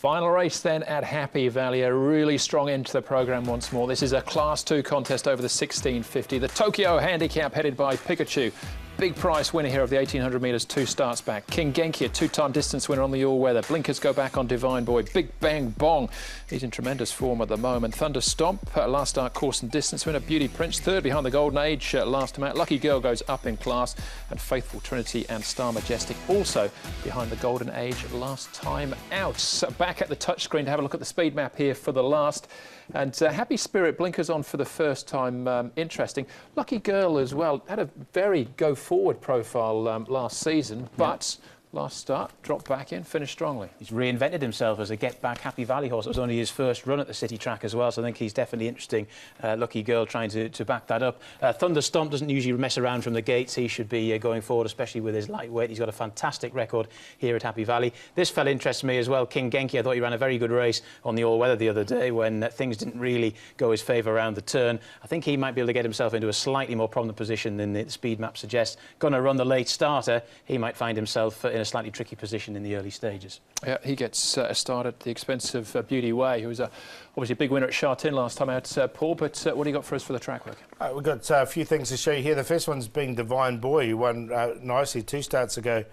Final race then at Happy Valley, a really strong end to the programme once more. This is a Class 2 contest over the 1650. The Tokyo Handicap headed by Pikachu. Big price winner here of the 1800 metres, 2 starts back. King Genki, a 2-time distance winner on the all-weather. Blinkers go back on Divine Boy. Big Bang Bong, he's in tremendous form at the moment. Thunder Stomp, last start course and distance winner. Beauty Prince, third behind the Golden Age, last time out. Lucky Girl goes up in class. And Faithful Trinity and Star Majestic also behind the Golden Age last time out. So back at the touchscreen to have a look at the speed map here for the last. And Happy Spirit, blinkers on for the first time, interesting. Lucky Girl as well, had a very go-forward profile last season, but last start, dropped back in, finished strongly. He's reinvented himself as a get-back Happy Valley horse. It was only his first run at the city track as well, so I think he's definitely interesting. Lucky Girl trying to back that up. Thunder Stomp doesn't usually mess around from the gates. He should be going forward, especially with his lightweight. He's got a fantastic record here at Happy Valley. This fella interests me as well. King Genki, I thought he ran a very good race on the all-weather the other day when things didn't really go his favour around the turn. I think he might be able to get himself into a slightly more prominent position than the speed map suggests. Going to run the late starter, he might find himself in a slightly tricky position in the early stages. Yeah, he gets a start at the expense of Beauty Way, who was obviously a big winner at Chartin last time out, Paul. But what do you got for us for the track work? We've got a few things to show you here. The first one's being Divine Boy, who won nicely 2 starts ago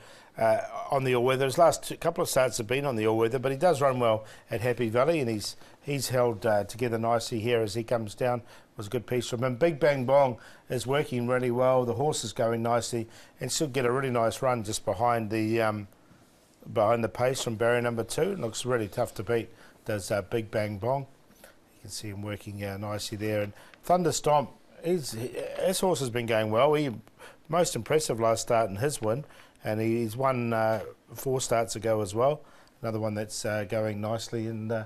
on the all-weather. His last couple of starts have been on the all-weather, but he does run well at Happy Valley, and he's held together nicely here as he comes down. It was a good piece from him. Big Bang Bong is working really well. The horse is going nicely and should get a really nice run just behind the pace from barrier number 2. It looks really tough to beat, does Big Bang Bong. You can see him working nicely there. And Thunder Stomp, his horse has been going well. He most impressive last start in his win, and he's won 4 starts ago as well. Another one that's going nicely and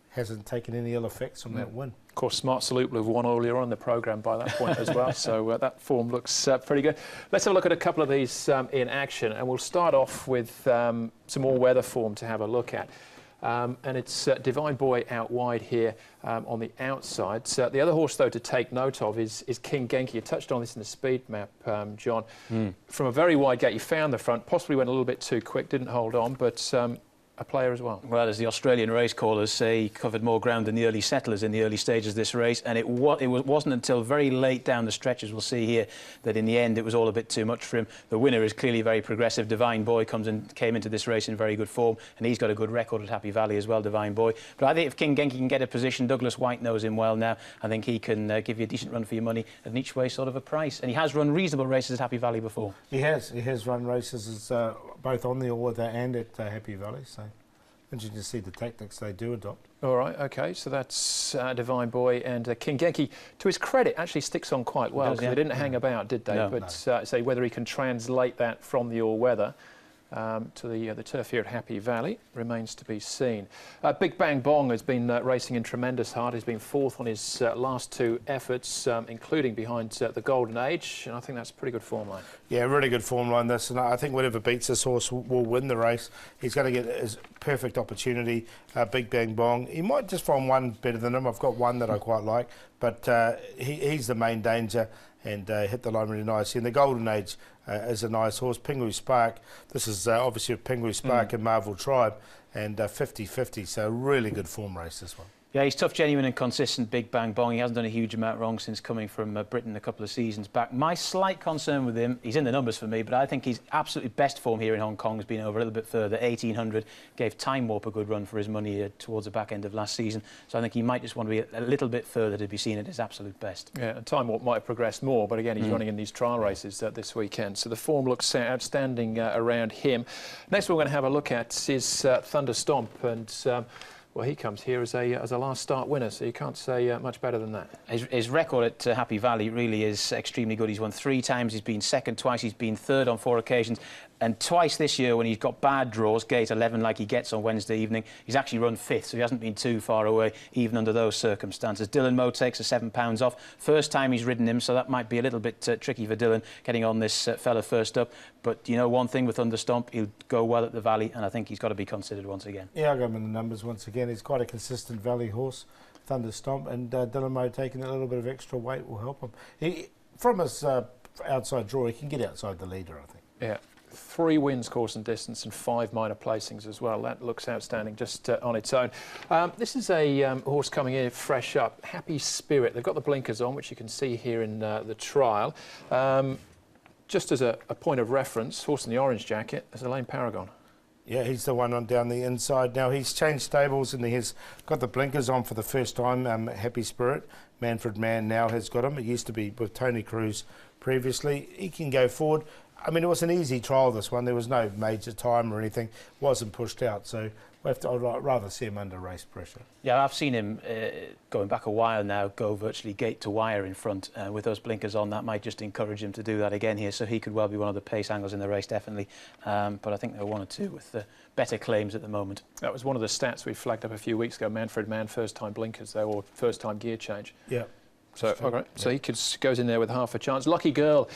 hasn't taken any ill effects from that win. Of course, Smart Salute have won earlier on in the programme by that point as well, so that form looks pretty good. Let's have a look at a couple of these in action, and we'll start off with some all-weather form to have a look at. And it's Divine Boy out wide here on the outside. So the other horse, though, to take note of is King Genki. You touched on this in the speed map, John. From a very wide gate, he found the front, possibly went a little bit too quick, didn't hold on, but a player as well. Well, as the Australian race callers say, he covered more ground than the early settlers in the early stages of this race, and it wasn't until very late down the stretch, as we'll see here, that in the end it was all a bit too much for him. The winner is clearly very progressive. Divine Boy came into this race in very good form, and he's got a good record at Happy Valley as well, Divine Boy. But I think if King Genki can get a position, Douglas White knows him well now. I think he can give you a decent run for your money at an each way sort of a price, and he has run reasonable races at Happy Valley before. He has run races both on the all-weather and at Happy Valley, so interesting to see the tactics they do adopt. All right, OK, so that's Divine Boy, and King Genki, to his credit, actually sticks on quite well, because they didn't hang about, did they? No. But say whether he can translate that from the all-weather to the turf here at Happy Valley remains to be seen. Big Bang Bong has been racing in tremendous heart. He's been 4th on his last 2 efforts, including behind the Golden Age, and I think that's a pretty good form line. Yeah, really good form line this, and I think whatever beats this horse will win the race. He's going to get his perfect opportunity. Big Bang Bong, he might just find one better than him. I've got one that I quite like, but he's the main danger, and hit the line really nicely. And the Golden Age is a nice horse. Pingu Spark, this is obviously a Pingu Spark and Marvel Tribe, and 50-50, so really good form race this one. Yeah, he's tough, genuine and consistent, Big Bang Bong. He hasn't done a huge amount wrong since coming from Britain a couple of seasons back. My slight concern with him, he's in the numbers for me, but I think his absolutely best form here in Hong Kong has been over a little bit further. 1800 gave Time Warp a good run for his money towards the back end of last season, so I think he might just want to be a little bit further to be seen at his absolute best. Yeah, and Time Warp might have progressed more, but again, he's running in these trial races this weekend, so the form looks outstanding around him. Next we're going to have a look at is Thunder Stomp, and well, he comes here as a last start winner, so you can't say much better than that. His record at Happy Valley really is extremely good. He's won 3 times, he's been 2nd twice, he's been 3rd on 4 occasions, and twice this year when he's got bad draws, gate 11 like he gets on Wednesday evening, he's actually run 5th, so he hasn't been too far away, even under those circumstances. Dylan Moe takes a £7 off. First time he's ridden him, so that might be a little bit tricky for Dylan, getting on this fella first up. But you know one thing with Thunder Stomp, he'll go well at the Valley, and I think he's got to be considered once again. Yeah, I'll go him in the numbers once again. He's quite a consistent Valley horse, Thunder Stomp, and Dylan Moe taking a little bit of extra weight will help him. From his outside draw, he can get outside the leader, I think. Yeah. 3 wins course and distance and 5 minor placings as well. That looks outstanding just on its own. This is a horse coming in fresh up, Happy Spirit. They've got the blinkers on, which you can see here in the trial. Just as a point of reference, horse in the orange jacket is Elaine Paragon. Yeah, he's the one on down the inside. Now, he's changed stables and he's got the blinkers on for the first time, Happy Spirit. Manfred Mann now has got him. It used to be with Tony Cruz previously. He can go forward. I mean, it was an easy trial, this one. There was no major time or anything. Wasn't pushed out, so I'd rather see him under race pressure. Yeah, I've seen him going back a while now, go virtually gate to wire in front with those blinkers on. That might just encourage him to do that again here, so he could well be one of the pace angles in the race, definitely. But I think there are 1 or 2 with the better claims at the moment. That was one of the stats we flagged up a few weeks ago. Manfred Mann, first-time blinkers, though, or first-time gear change. Yeah. So, okay. So he goes in there with half a chance. Lucky Girl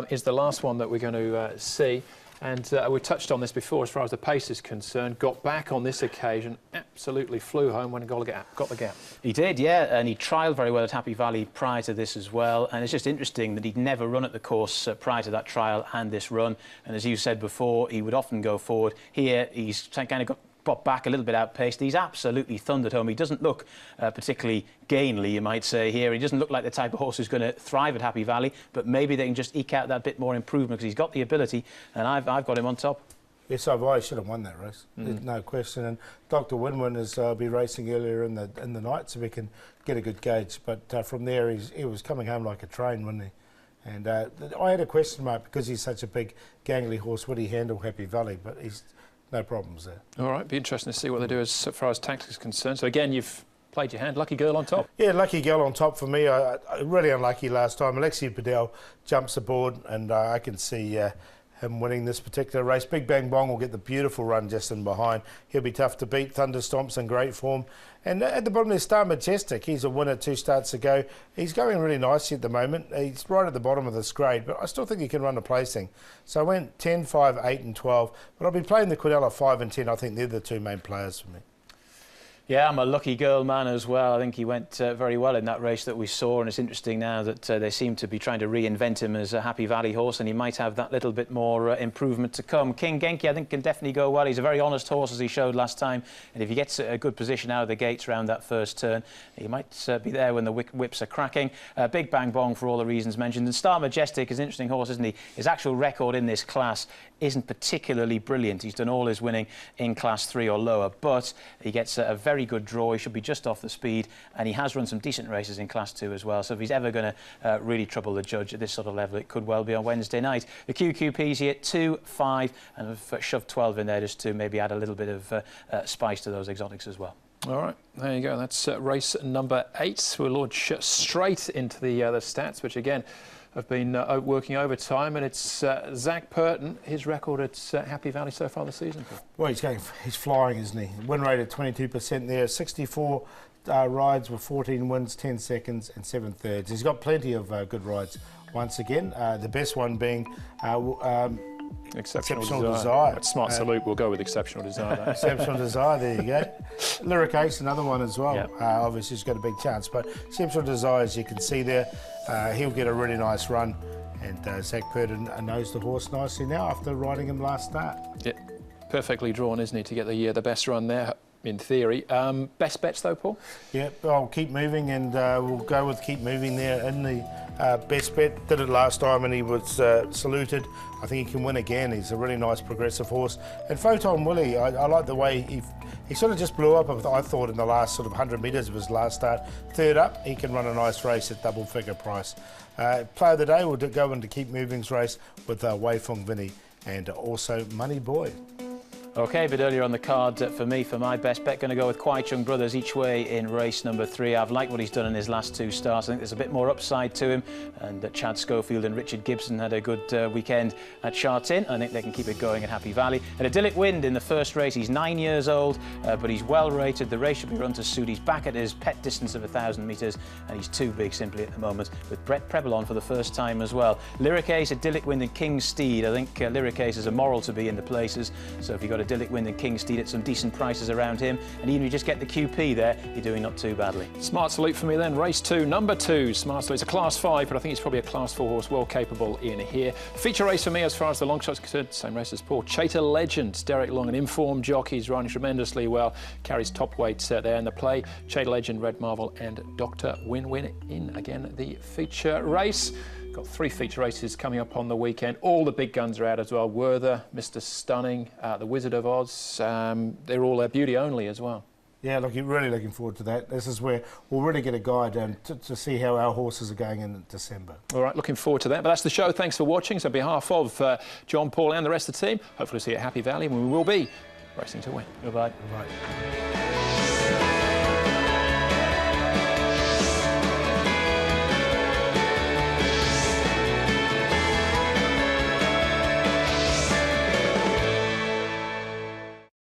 is the last one that we're going to see. And we touched on this before as far as the pace is concerned. Got back on this occasion, absolutely flew home when he got the gap. He did, yeah, and he trialled very well at Happy Valley prior to this as well. And it's just interesting that he'd never run at the course prior to that trial and this run. And as you said before, he would often go forward. Here, he's kind of got back a little bit outpaced. He's absolutely thundered home. He doesn't look particularly gainly, you might say, here. He doesn't look like the type of horse who's going to thrive at Happy Valley, but maybe they can just eke out that bit more improvement because he's got the ability, and I've got him on top. Yes, I should have won that race. There's no question. And Dr. Winwin is be racing earlier in the night, so we can get a good gauge. But from there, he was coming home like a train, wasn't he? And I had a question mark because he's such a big, gangly horse. Would he handle Happy Valley? But he's no problems there. All right, be interesting to see what they do as far as tactics is concerned. So again, you've played your hand. Lucky Girl on top. Yeah, Lucky Girl on top for me. I really unlucky last time. Alexi Bedell jumps aboard, and I can see him winning this particular race. Big Bang Bong will get the beautiful run just in behind. He'll be tough to beat. Thunderstomp's in great form. And at the bottom there's Star Majestic. He's a winner 2 starts ago. He's going really nicely at the moment. He's right at the bottom of this grade, but I still think he can run a placing. So I went 10, 5, 8 and 12. But I'll be playing the Quinella 5 and 10. I think they're the 2 main players for me. Yeah, I'm a Lucky Girl man as well. I think he went very well in that race that we saw, and it's interesting now that they seem to be trying to reinvent him as a Happy Valley horse, and he might have that little bit more improvement to come. King Genki, I think, can definitely go well. He's a very honest horse, as he showed last time, and if he gets a good position out of the gates around that first turn, he might be there when the whips are cracking. Big Bang Bong for all the reasons mentioned, and Star Majestic is an interesting horse, isn't he? His actual record in this class isn't particularly brilliant. He's done all his winning in Class 3 or lower, but he gets a very good draw. He should be just off the speed, and he has run some decent races in Class 2 as well. So if he's ever going to really trouble the judge at this sort of level, it could well be on Wednesday night. The QQP's here 2, 5, and I've shoved 12 in there just to maybe add a little bit of spice to those exotics as well. All right, there you go. That's race number 8. We'll launch straight into the stats, which again have been working overtime, and it's Zach Purton, his record at Happy Valley so far this season. Well, he's flying, isn't he? Win rate at 22% there, 64 rides with 14 wins, 10 seconds and 7 thirds. He's got plenty of good rides once again, the best one being Exceptional Desire. That's smart salute. We'll go with Exceptional Desire. Exceptional Desire, there you go. Lyric Ace, another one as well. Yep. Obviously, he's got a big chance. But Exceptional Desire, as you can see there, he'll get a really nice run. And Zach Purton knows the horse nicely now after riding him last start. Yeah, perfectly drawn, isn't he, to get the best run there, in theory. Best bets, though, Paul? Yeah, I'll keep moving, and we'll go with Keep Moving there in the best bet. Did it last time and he was saluted. I think he can win again. He's a really nice progressive horse. And Photon Willie, I like the way he sort of just blew up, I thought, in the last sort of 100 metres of his last start. Third up, he can run a nice race at double figure price. Player of the day, we'll go into Keep Moving's race with Wei Feng Vinny and also Money Boy. OK, a bit earlier on the card for me, for my best bet, going to go with Kwai Chung Brothers each way in race number 3. I've liked what he's done in his last 2 starts. I think there's a bit more upside to him, and Chad Schofield and Richard Gibson had a good weekend at Charts Inn. I think they can keep it going at Happy Valley. And Idyllic Wind in the first race. He's 9 years old, but he's well rated. The race should be run to suit. He's back at his pet distance of 1,000 metres, and he's too big simply at the moment, with Brett Preble on for the first time as well. Lyric Ace, Idyllic Wind and King Steed. I think Lyric Ace is a moral to be in the places, so if you've got idyllic win in Kingstead at some decent prices around him. And even if you just get the QP there, you're doing not too badly. Smart Salute for me then. Race 2, number 2. Smart Salute. It's a Class 5, but I think it's probably a Class 4 horse, well capable in here. Feature race for me as far as the long shot's concerned. Same race as Paul. Chater Legend. Derek Long, an informed jockey. He's running tremendously well. Carries top weight there in the play. Chater Legend, Red Marvel and Dr. Win-Win in again the feature race. Got 3 feature races coming up on the weekend. All the big guns are out as well. Werther, Mr. Stunning, the Wizard of Oz. They're all beauty only as well. Yeah, really looking forward to that. This is where we'll really get a guide to see how our horses are going in December. All right, looking forward to that. But that's the show. Thanks for watching. So on behalf of John, Paul and the rest of the team, hopefully see you at Happy Valley when we will be racing to win. Goodbye. Bye.